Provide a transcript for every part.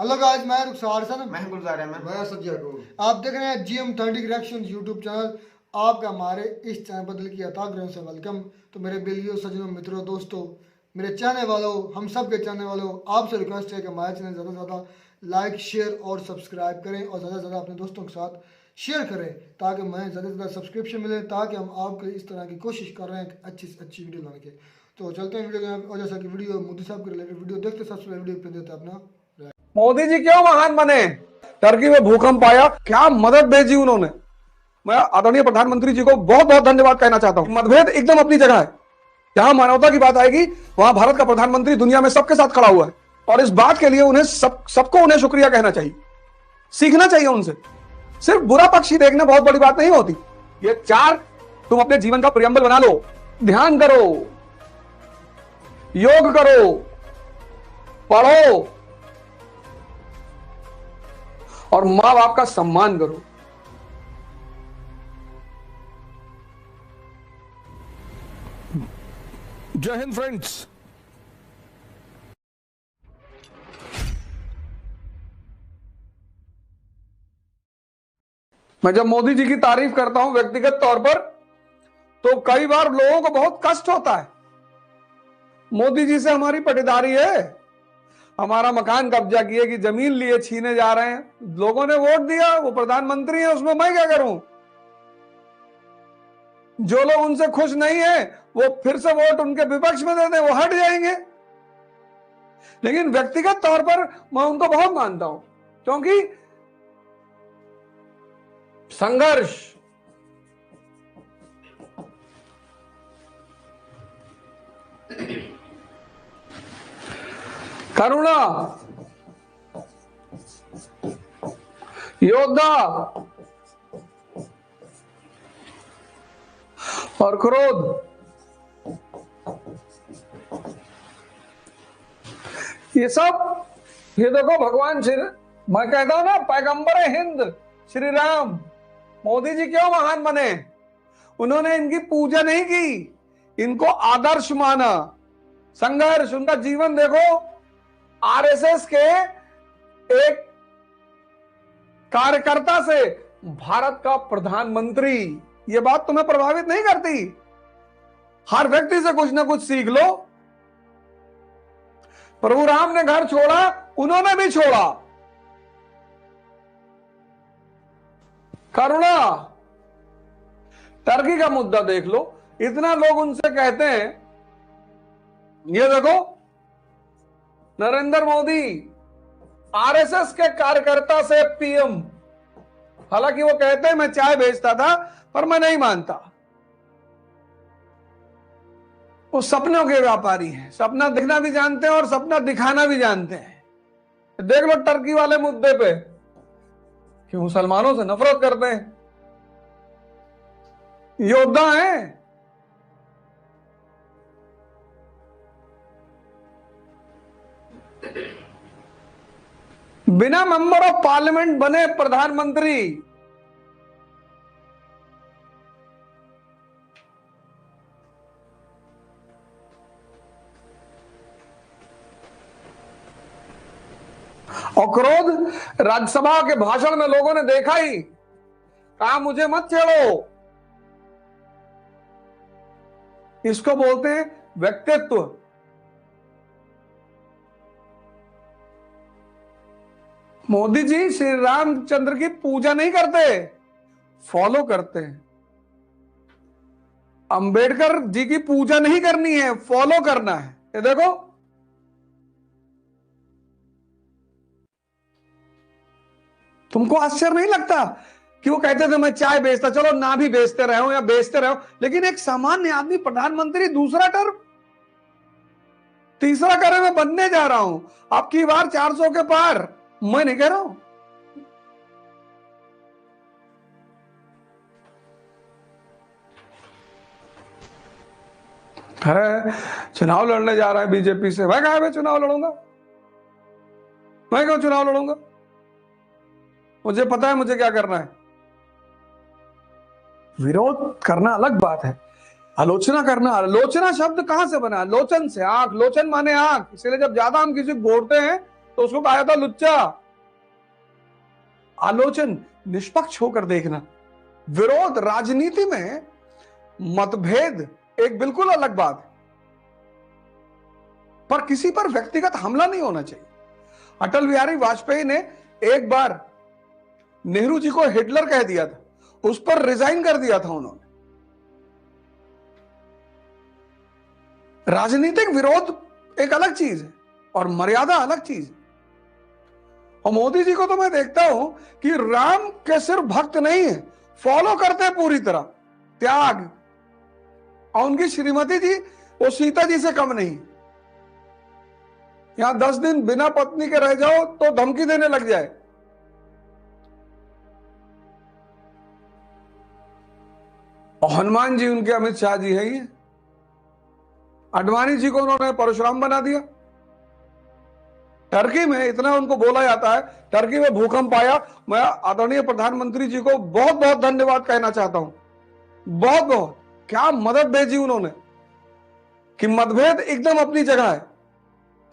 Hello guys, मैं रुखसार sir. मैं गुलजार अहमद। मैं सज्जा को। आप देख रहे हैं GM30 रिएक्शन यूट्यूब चैनल। आपका हमारे इस चैनल पर दिल की अथाह से वेलकम। तो मेरे बेलियो, सज्जनों, मित्रों, दोस्तों, मेरे चाहने वालों, हम सब के चाहने वालों, आपसे रिक्वेस्ट है कि हमारे चैनल ज़्यादा से ज़्यादा लाइक, शेयर और सब्सक्राइब करें और ज़्यादा से ज़्यादा अपने दोस्तों के साथ शेयर करें ताकि हमें ज़्यादा से ज़्यादा सब्सक्रिप्शन मिले, ताकि हम आपके लिए इस तरह की कोशिश कर रहे हैं कि अच्छी से अच्छी वीडियो लाने की। तो चलते हैं वीडियो में। और जैसा कि वीडियो मोदी साहब के रिलेटेड वीडियो देखते, सबसे पहले वीडियो पे देते हैं अपना। मोदी जी क्यों महान बने? टर्की में भूकंप आया, क्या मदद भेजी उन्होंने। मैं आदरणीय प्रधानमंत्री जी को बहुत बहुत धन्यवाद कहना चाहता हूं। मतभेद एकदम अपनी जगह है, जहां मानवता की बात आएगी वहां भारत का प्रधानमंत्री दुनिया में सबके साथ खड़ा हुआ है और इस बात के लिए उन्हें सबको उन्हें शुक्रिया कहना चाहिए, सीखना चाहिए उनसे। सिर्फ बुरा पक्ष ही देखना बहुत बड़ी बात नहीं होती। ये चार तुम अपने जीवन का प्रियम्बल बना लो। ध्यान करो, योग करो, पढ़ो और मां बाप का सम्मान करो। जय हिंद फ्रेंड्स। मैं जब मोदी जी की तारीफ करता हूं व्यक्तिगत तौर पर, तो कई बार लोगों को बहुत कष्ट होता है। मोदी जी से हमारी पटीदारी है, हमारा मकान कब्जा किए की जमीन लिए छीने जा रहे हैं। लोगों ने वोट दिया, वो प्रधानमंत्री है, उसमें मैं क्या करूं? जो लोग उनसे खुश नहीं है वो फिर से वोट उनके विपक्ष में दे दें, वो हट जाएंगे। लेकिन व्यक्तिगत तौर पर मैं उनको बहुत मानता हूं, क्योंकि संघर्ष, करुणा, योद्धा और क्रोध, ये सब, ये देखो भगवान श्री, मैं कहता हूं ना, पैगंबर हिंद श्री राम, मोदी जी क्यों महान बने? उन्होंने इनकी पूजा नहीं की, इनको आदर्श माना। संघर्ष, उनका जीवन देखो। आरएसएस के एक कार्यकर्ता से भारत का प्रधानमंत्री, ये बात तुम्हें प्रभावित नहीं करती? हर व्यक्ति से कुछ ना कुछ सीख लो। प्रभु राम ने घर छोड़ा, उन्होंने भी छोड़ा। करुणा, टर्की का मुद्दा देख लो, इतना लोग उनसे कहते हैं। ये देखो, नरेंद्र मोदी आरएसएस के कार्यकर्ता से पीएम। हालांकि वो कहते हैं मैं चाय बेचता था, पर मैं नहीं मानता। वो सपनों के व्यापारी हैं, सपना दिखना भी जानते हैं और सपना दिखाना भी जानते हैं। देख लो टर्की वाले मुद्दे पे कि मुसलमानों से नफरत करते हैं। योद्धा हैं। बिना मेंबर ऑफ पार्लियामेंट बने प्रधानमंत्री। और क्रोध, राज्यसभा के भाषण में लोगों ने देखा ही, कहा मुझे मत छेड़ो। इसको बोलते हैं व्यक्तित्व। मोदी जी श्री रामचंद्र की पूजा नहीं करते, फॉलो करते हैं। अंबेडकर जी की पूजा नहीं करनी है, फॉलो करना है। ये देखो, तुमको आश्चर्य नहीं लगता कि वो कहते थे मैं चाय बेचता, चलो ना भी बेचते रहो या बेचते रहो, लेकिन एक सामान्य आदमी प्रधानमंत्री दूसरा टर्म, तीसरा करे मैं बनने जा रहा हूं, आपकी बार 400 के पार, मैं नहीं कह रहा हूं। है चुनाव लड़ने जा रहा है बीजेपी से। मैं कहा मैं चुनाव लड़ूंगा, मैं क्यों चुनाव लड़ूंगा? मुझे पता है मुझे क्या करना है। विरोध करना अलग बात है, आलोचना करना। आलोचना शब्द कहां से बना? लोचन से, आंख, लोचन माने आंख। इसलिए जब ज्यादा हम किसी को बोलते हैं तो उसको कहा जाता लुच्चा। आलोचन निष्पक्ष होकर देखना। विरोध राजनीति में मतभेद एक बिल्कुल अलग बात है, पर किसी पर व्यक्तिगत हमला नहीं होना चाहिए। अटल बिहारी वाजपेयी ने एक बार नेहरू जी को हिटलर कह दिया था, उस पर रिजाइन कर दिया था उन्होंने। राजनीतिक विरोध एक अलग चीज है और मर्यादा अलग चीज है। और मोदी जी को तो मैं देखता हूं कि राम के सिर्फ भक्त नहीं है, फॉलो करते हैं पूरी तरह, त्याग। और उनकी श्रीमती जी वो सीता जी से कम नहीं। यहां 10 दिन बिना पत्नी के रह जाओ तो धमकी देने लग जाए। और हनुमान जी उनके अमित शाह जी है। ये अडवाणी जी को उन्होंने परशुराम बना दिया। टर्की में इतना उनको बोला जाता है, टर्की में भूकंप आया। मैं आदरणीय प्रधानमंत्री जी को बहुत बहुत धन्यवाद कहना चाहता हूं, बहुत बहुत। क्या मदद भेजी उन्होंने कि मतभेद एकदम अपनी जगह है।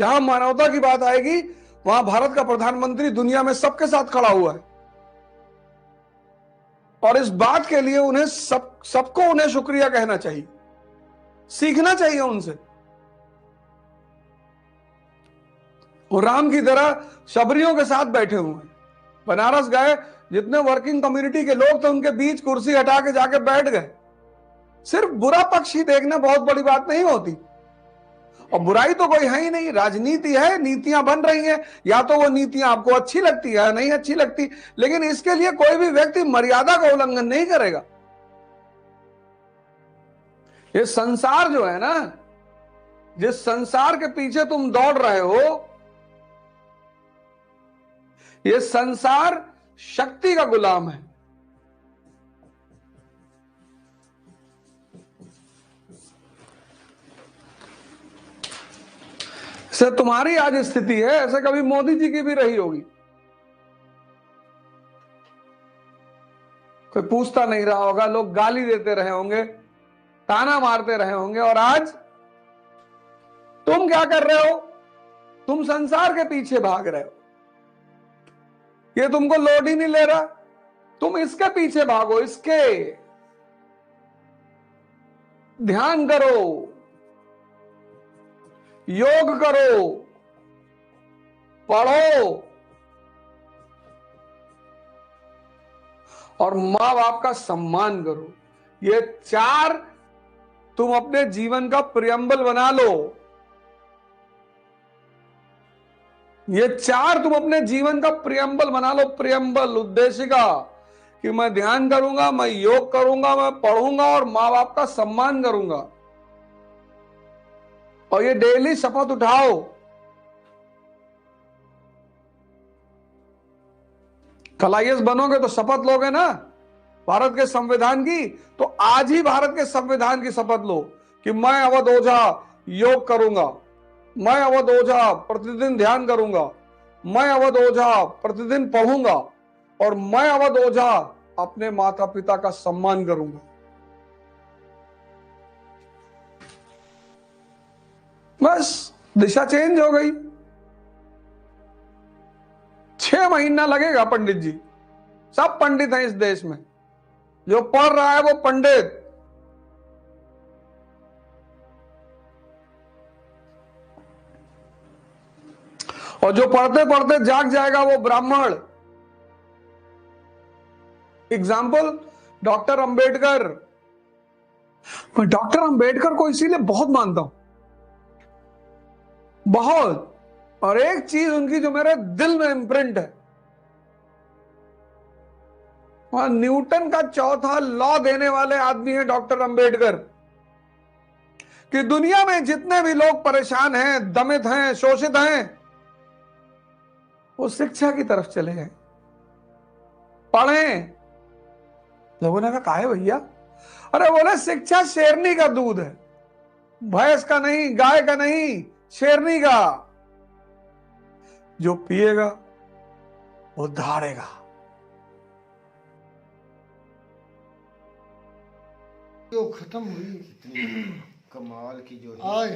जहां मानवता की बात आएगी वहां भारत का प्रधानमंत्री दुनिया में सबके साथ खड़ा हुआ है। और इस बात के लिए उन्हें सबको उन्हें शुक्रिया कहना चाहिए, सीखना चाहिए उनसे। वो राम की तरह शबरियों के साथ बैठे हुए हैं। बनारस गए, जितने वर्किंग कम्युनिटी के लोग थे उनके बीच कुर्सी हटा के जाके बैठ गए। सिर्फ बुरा पक्ष ही देखना बहुत बड़ी बात नहीं होती। और बुराई तो कोई है ही नहीं, राजनीति है, नीतियां बन रही हैं। या तो वो नीतियां आपको अच्छी लगती है, नहीं अच्छी लगती, लेकिन इसके लिए कोई भी व्यक्ति मर्यादा का उल्लंघन नहीं करेगा। ये संसार जो है ना, जिस संसार के पीछे तुम दौड़ रहे हो, ये संसार शक्ति का गुलाम है। से तुम्हारी आज स्थिति है, ऐसे कभी मोदी जी की भी रही होगी। कोई पूछता नहीं रहा होगा, लोग गाली देते रहे होंगे, ताना मारते रहे होंगे। और आज तुम क्या कर रहे हो? तुम संसार के पीछे भाग रहे हो। ये तुमको लोड ही नहीं ले रहा, तुम इसके पीछे भागो, इसके। ध्यान करो, योग करो, पढ़ो, और मां बाप का सम्मान करो। ये 4 तुम अपने जीवन का प्रियम्बल बना लो। ये 4 तुम अपने जीवन का प्रियम्बल बना लो। प्रियम्बल, उद्देशिका, कि मैं ध्यान करूंगा, मैं योग करूंगा, मैं पढ़ूंगा और मां बाप का सम्मान करूंगा। और ये डेली शपथ उठाओ। कल आईएएस बनोगे तो शपथ लोगे ना भारत के संविधान की। तो आज ही भारत के संविधान की शपथ लो कि मैं अवध ओझा योग करूंगा, मैं अवध ओझा प्रतिदिन ध्यान करूंगा, मैं अवध ओझा प्रतिदिन पढ़ूंगा, और मैं अवध ओझा अपने माता पिता का सम्मान करूंगा। बस दिशा चेंज हो गई। 6 महीना लगेगा पंडित जी। सब पंडित हैं इस देश में, जो पढ़ रहा है वो पंडित। और जो पढ़ते पढ़ते जाग जाएगा वो ब्राह्मण। Example doctor Ambedkar. मैं डॉक्टर अंबेडकर को इसीलिए बहुत मानता हूं, बहुत। और एक चीज उनकी जो मेरे दिल में इंप्रिंट है, वहां न्यूटन का चौथा लॉ देने वाले आदमी है डॉक्टर अंबेडकर। कि दुनिया में जितने भी लोग परेशान हैं, दमित हैं, शोषित हैं, वो शिक्षा की तरफ चले गए, पढ़ें। लोगों ने कहा काहे भैया? अरे बोले शिक्षा शेरनी का दूध है, भैंस का नहीं, गाय का नहीं, शेरनी का। जो पिएगा वो धाड़ेगा। जो खत्म हुई कितनी कमाल की जो आय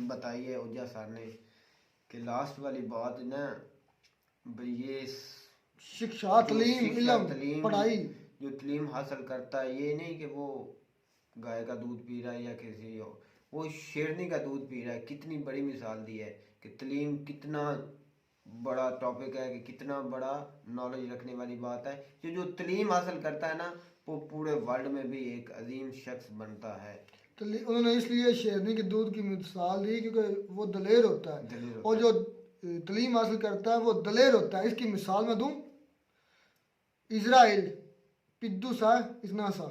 बताई है ओझा सर ने कि लास्ट वाली बात ना भाई, ये शिक्षा, जो तलीम, शिक्षा, इल्म, तलीम, पढ़ाई। जो तलीम हासिल करता है, ये नहीं कि वो गाय का दूध पी रहा है या किसी हो, वो शेरनी का दूध पी रहा है। कितनी बड़ी मिसाल दी है कि तलीम कितना बड़ा टॉपिक है, कि कितना बड़ा नॉलेज रखने वाली बात है। जो तलीम हासिल करता है ना, वो पूरे वर्ल्ड में भी एक अजीम शख्स बनता है। उन्होंने इसलिए शेरनी के दूध की मिसाल दी क्योंकि वो दलेर होता है, दलेर और होता जो तलीम हासिल करता है वो दलेर होता है। इसकी मिसाल मैं दूं, इजराइल पिद्दू सा इतना सा,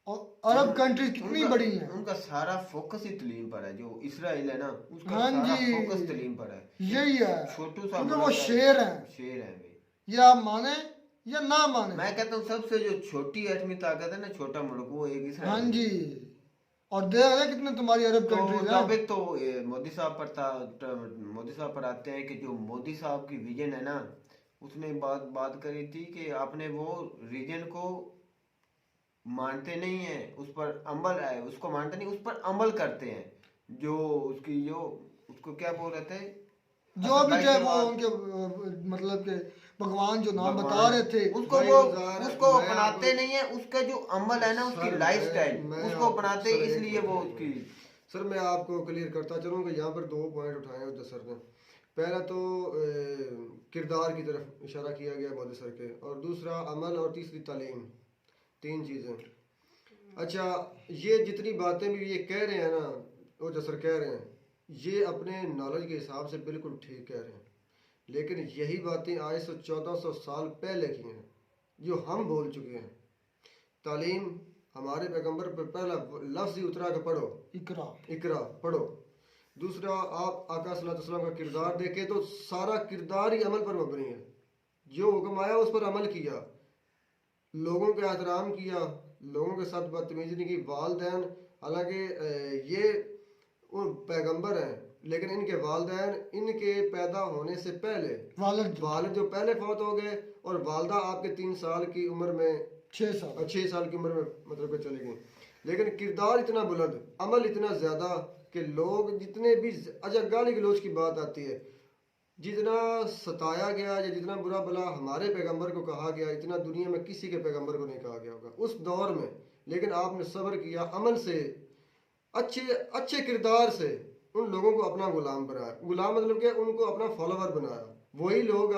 और अरब कंट्रीज कितनी उनका बड़ी हैं। उनका सारा फोकस ही तलीम पर है। जो इसराइल है ना, उसका हाँ सारा जी, फोकस तलीम पर है। यही है, छोटू सा क्योंकि मुल्क वो है, शेर हैं। शेर है भाई। ये आप माने या ना माने। मैं कहता हूँ सबसे जो छोटी एटमी ताकत है ना, छोटा मुल्क, वो एक इसराइल हाँ है। जी, और देख रहे कितने तुम्हारी अरब तो कंट्रीज हैं। टॉपिक तो मोदी साहब पर था। मोदी साहब पर आते हैं कि जो मोदी साहब की विजन है ना, उसने बात करी थी कि आपने वो रीजन को मानते नहीं है, उस पर अमल है, उसको मानते नहीं, उस पर अमल करते हैं। जो उसकी जो उसको क्या बोल रहे थे, जो भी हसन चाहे वो भाई उनके मतलब के भगवान जो नाम बता भगवान, रहे थे, उसको भाई वो गुजार, उसको मैं अपनाते आपको- नहीं है। उसका जो अमल है ना, उसकी सर, लाइफस्टाइल, मैं उसको आपको- अपनाते सर, एक इसलिए वो मिनट, उसकी। सर मैं आपको क्लियर करता चलूँ कि यहाँ पर 2 पॉइंट उठाए हैं सर ने। पहला तो किरदार की तरफ इशारा किया गया मोदी सर के, और दूसरा अमल, और तीसरी तालीम। 3 चीज़ें। अच्छा, ये जितनी बातें भी ये कह रहे हैं ना, वो जो सर कह रहे हैं, ये अपने नॉलेज के हिसाब से बिल्कुल ठीक कह रहे हैं, लेकिन यही बातें आज से 1400 साल पहले की हैं, जो हम भूल चुके हैं। तालीम, हमारे पैगंबर पर पहला लफ्ज़ ही उतरा के पढ़ो, इकरा। इकरा पढ़ो। दूसरा, आप आका सल्लल्लाहु अलैहि वसल्लम का किरदार देखें तो सारा किरदार ही अमल पर मबनी है। जो हुक्म आया उस पर अमल किया, लोगों का एहतराम किया, लोगों के साथ बदतमीजी नहीं की। वालदैन, हालांकि ये वो पैगंबर हैं, लेकिन इनके वालदैन इनके पैदा होने से पहले, वालिद जो पहले फौत हो गए, और वालदा आपके 3 साल की उम्र में, 6 साल, 6 साल की उम्र में मतलब कि चली गई। लेकिन किरदार इतना बुलंद, अमल इतना ज़्यादा कि लोग जितने भी, अच्छा गाली गलौज की बात आती है, जितना सताया गया या जितना बुरा भला हमारे पैगंबर को कहा गया, इतना दुनिया में किसी के पैगंबर को नहीं कहा गया होगा उस दौर में। लेकिन आपने सब्र किया, अमल से, अच्छे अच्छे किरदार से उन लोगों को अपना गुलाम बनाया। गुलाम मतलब कि उनको अपना फॉलोवर बनाया। वही लोग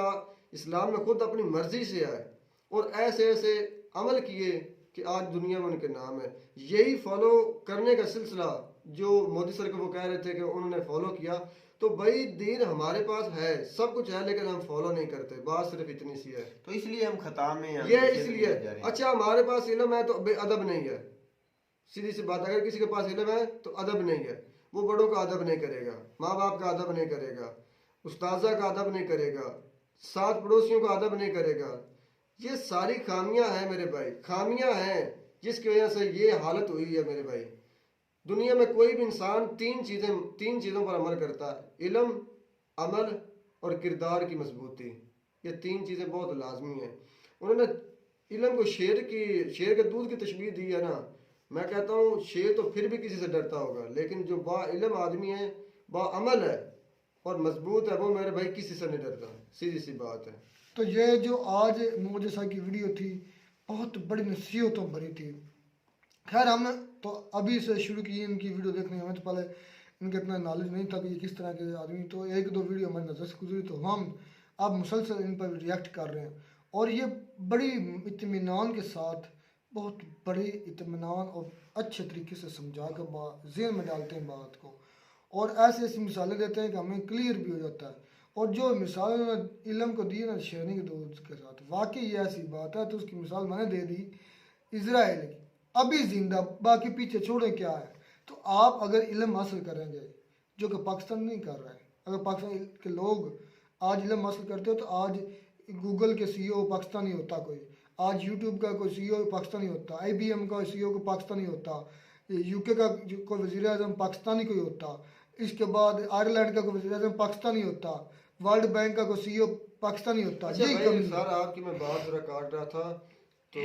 इस्लाम में खुद अपनी मर्जी से आए और ऐसे ऐसे अमल किए कि आज दुनिया में उनके नाम है। यही फॉलो करने का सिलसिला जो मोदी सर को वो कह रहे थे कि उन्होंने फॉलो किया, तो भाई दीन हमारे पास है, सब कुछ है, लेकिन हम फॉलो नहीं करते। बात सिर्फ इतनी सी है, तो इसलिए हम खता में हैं, ये पीछे इसलिए। जा रहे हैं। अच्छा, हमारे पास इल्म है तो बेअदब नहीं है, सीधी सी बात। अगर किसी के पास इल्म है तो अदब नहीं है, वो बड़ों का अदब नहीं करेगा, माँ बाप का अदब नहीं करेगा, उस्ताजा का अदब नहीं करेगा, साथ पड़ोसियों का अदब नहीं करेगा। ये सारी खामियां हैं मेरे भाई, खामियां हैं जिसकी वजह से ये हालत हुई है मेरे भाई। दुनिया में कोई भी इंसान 3 चीज़ों पर अमल करता है, इल्म, अमल और किरदार की मजबूती। ये 3 चीज़ें बहुत लाजमी हैं। उन्होंने इल्म को शेर के दूध की तशबीह दी है ना। मैं कहता हूँ शेर तो फिर भी किसी से डरता होगा, लेकिन जो बा इल्म आदमी है, बा अमल है और मजबूत है, वो मेरे भाई किसी से नहीं डरता। सीधी सी बात है। तो ये जो आज मोदी साहब की वीडियो थी, बहुत बड़ी नसीहतों भरी थी। खैर हमने तो अभी से शुरू की इनकी वीडियो देखने, हमें तो पहले इनका इतना नॉलेज नहीं था कि ये किस तरह के आदमी, तो 1-2 वीडियो हमारी नज़र से गुजरी, तो हम अब मुसलसल इन पर रिएक्ट कर रहे हैं। और ये बड़ी इत्मीनान के साथ, बहुत बड़ी इत्मीनान और अच्छे तरीके से समझा कर ज़हन में डालते हैं बात को, और ऐसी ऐसी मिसालें देते हैं कि हमें क्लियर भी हो जाता है। और जो मिसाल उन्होंने इल्म को दी ना शेरनी के दूध के साथ, वाकई ये ऐसी बात है। तो उसकी मिसाल मैंने दे दी इजराइल की, अभी जिंदा, बाकी पीछे छोड़े क्या है। तो आप अगर इल्म हासिल करेंगे, जो कि पाकिस्तान नहीं कर रहा है, अगर पाकिस्तान के लोग आज इल्म हासिल करते हो तो आज गूगल के CEO पाकिस्तानी होता कोई, आज यूट्यूब का कोई CEO पाकिस्तानी होता, IBM का CEO को पाकिस्तानी होता, UK का कोई वज़ीर आज़म पाकिस्तानी कोई होता, इसके बाद आयरलैंड का कोई वज़ीर आज़म पाकिस्तानी होता, वर्ल्ड बैंक का कोई CEO पाकिस्तानी होता। अच्छा यही भाई, कमी है। सर आपकी मैं बात जरा काट रहा था। तो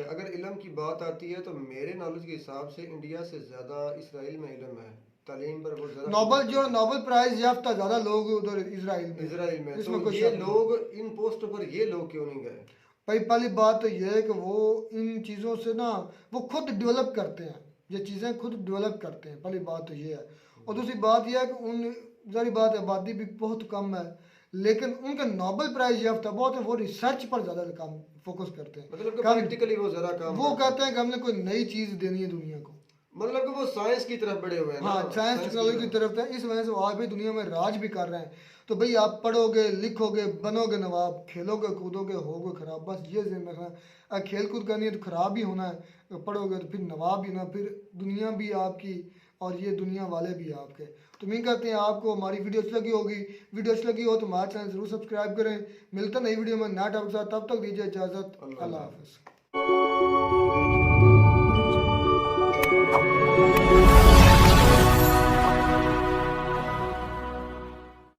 अगर इल्म की बात आती है तो मेरे नॉलेज के हिसाब से इंडिया से ज़्यादा इसराइल में इल्म है। तालीम पर बहुत ज्यादा नोबेल प्राइज याफ्ता ज्यादा लोग उधर इजराइल में, इसमें तो कोई ये शक नहीं। लोग इन पोस्टों पर ये लोग क्यों नहीं गए? भाई पहली बात तो ये है कि वो इन चीज़ों से ना वो खुद डेवलप करते हैं, ये चीज़ें खुद डेवलप करते हैं, पहली बात तो ये है। और दूसरी बात यह है कि उन सारी बात है, आबादी भी बहुत कम है, लेकिन उनके नोबेल प्राइज याफ्ता बहुत है, वो रिसर्च पर ज़्यादा काम फोकस करते हैं। मतलब कि काम- प्रैक्टिकली वो ज्यादा काम वो करते कहते हैं कि हमने कोई नई चीज़ देनी है दुनिया को। हैं। मतलब कि वो साइंस की तरफ बढ़े हुए हैं ना, हाँ, साइंस टेक्नोलॉजी की तरफ है, इस वजह से वो आज भी दुनिया में राज भी कर रहे हैं। तो भाई आप पढ़ोगे लिखोगे बनोगे नवाब, खेलोगे कूदोगे होगे खराब, बस ये ज़हन रखना। अगर खेल कूद करनी है तो खराब ही होना है, पढ़ोगे तो फिर नवाब भी ना, फिर दुनिया भी आपकी और ये दुनिया वाले भी आपके। तो उम्मीद करते हैं आपको हमारी वीडियो अच्छी लगी होगी। वीडियो अच्छी लगी हो तो हमारा चैनल जरूर सब्सक्राइब करें। मिलता नई वीडियो में नया टॉपिक के साथ, तब तक दीजिए इजाज़त। अल्लाह हाफिज़।